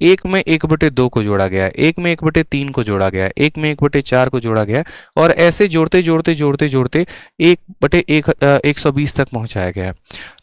एक में 1/2 को जोड़ा गया है, एक में 1/3 को जोड़ा गया है, एक में 1/4 को जोड़ा गया है, और ऐसे जोड़ते जोड़ते जोड़ते जोड़ते 1/120 तक पहुंचाया गया है।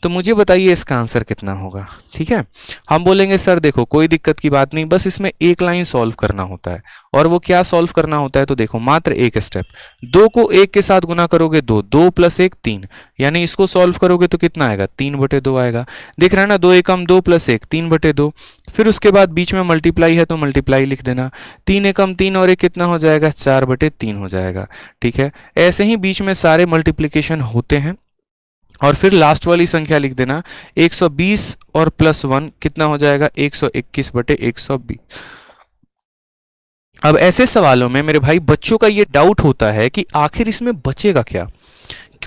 तो मुझे बताइए इसका आंसर कितना होगा। ठीक है, हम बोलेंगे सर देखो कोई दिक्कत की बात नहीं, बस इसमें एक लाइन सॉल्व करना होता है। और वो क्या सॉल्व करना होता है, तो देखो मात्र एक स्टेप, 2 को 1 के साथ गुना करोगे 2, 2 + 1 3, यानी इसको सॉल्व करोगे तो कितना आएगा, 3/2 आएगा। दिख रहा है ना, 2 एकम 2 + 1 3/2। फिर उसके बाद बीच में मल्टीप्लाई है तो मल्टीप्लाई लिख देना, 3 एकम 3 और 1 कितना हो जाएगा, 4/3 हो जाएगा। ठीक है, ऐसे ही बीच में सारे मल्टीप्लीकेशन होते हैं। और फिर लास्ट वाली संख्या लिख देना, 120 और +1 कितना हो जाएगा, 121/120। अब ऐसे सवालों में मेरे भाई बच्चों का ये डाउट होता है कि आखिर इसमें बचेगा क्या,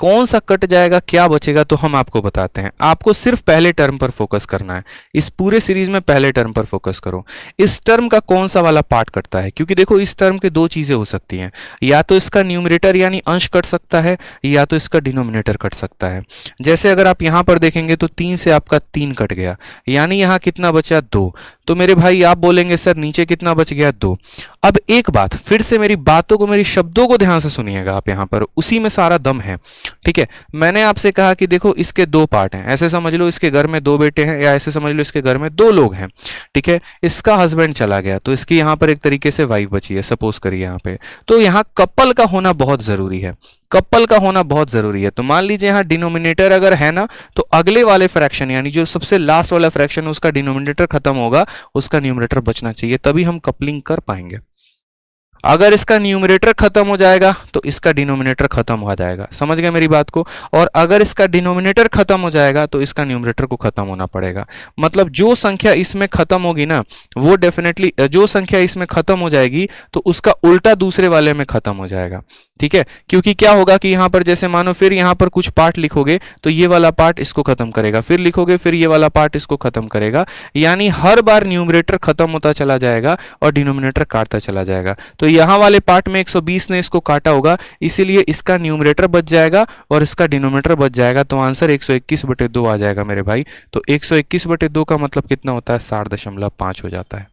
कौन सा कट जाएगा, क्या बचेगा। तो हम आपको बताते हैं, आपको सिर्फ पहले टर्म पर फोकस करना है। इस पूरे सीरीज में पहले टर्म पर फोकस करो, इस टर्म का कौन सा वाला पार्ट कटता है। क्योंकि देखो इस टर्म के दो चीजें हो सकती हैं, या तो इसका न्यूमरेटर यानी अंश कट सकता है, या तो इसका डिनोमिनेटर कट सकता है। जैसे अगर आप यहां पर देखेंगे तो 3 से आपका 3 कट गया, यानी यहां कितना बचा, 2। तो मेरे भाई आप बोलेंगे सर नीचे कितना बच गया, 2। अब एक बात फिर से, मेरी बातों को, मेरी शब्दों को ध्यान से सुनिएगा आप, यहां पर उसी में सारा दम है। ठीक है, मैंने आपसे कहा कि देखो इसके दो पार्ट हैं, ऐसे समझ लो इसके घर में 2 बेटे हैं, या ऐसे समझ लो इसके घर में 2 लोग हैं। ठीक है, इसका हस्बैंड चला गया तो इसकी यहां पर एक तरीके से वाइफ बची है, सपोज करिए यहां पे। तो यहां कपल का होना बहुत जरूरी है, कपल का होना बहुत जरूरी है। तो मान लीजिए यहां डिनोमिनेटर अगर है ना, तो अगले वाले फ्रैक्शन यानी जो सबसे लास्ट वाला फ्रैक्शन है उसका डिनोमिनेटर खत्म होगा, उसका न्यूमरेटर बचना चाहिए, तभी हम कपलिंग कर पाएंगे। अगर इसका न्यूमरेटर खत्म हो जाएगा तो इसका डिनोमिनेटर खत्म हो जाएगा, समझ गए मेरी बात को। और अगर इसका डिनोमिनेटर खत्म हो जाएगा तो इसका न्यूमरेटर को खत्म होना पड़ेगा। मतलब जो संख्या इसमें खत्म होगी ना, वो डेफिनेटली, जो संख्या इसमें खत्म हो जाएगी तो उसका उल्टा दूसरे वाले में खत्म हो जाएगा। ठीक है, क्योंकि क्या होगा कि यहां पर जैसे मानो फिर यहां पर कुछ पार्ट लिखोगे तो ये वाला पार्ट इसको खत्म करेगा, फिर लिखोगे फिर ये वाला पार्ट इसको खत्म करेगा, यानी हर बार न्यूमरेटर खत्म होता चला जाएगा और डिनोमिनेटर काटता चला जाएगा। तो यहां वाले पार्ट में 120 ने इसको काटा होगा, इसीलिए इसका न्यूमरेटर बच जाएगा और इसका डिनोमिनेटर बच जाएगा। तो आंसर 121/2 आ जाएगा मेरे भाई। तो 121/2 का मतलब कितना होता है, 60.5 हो जाता है।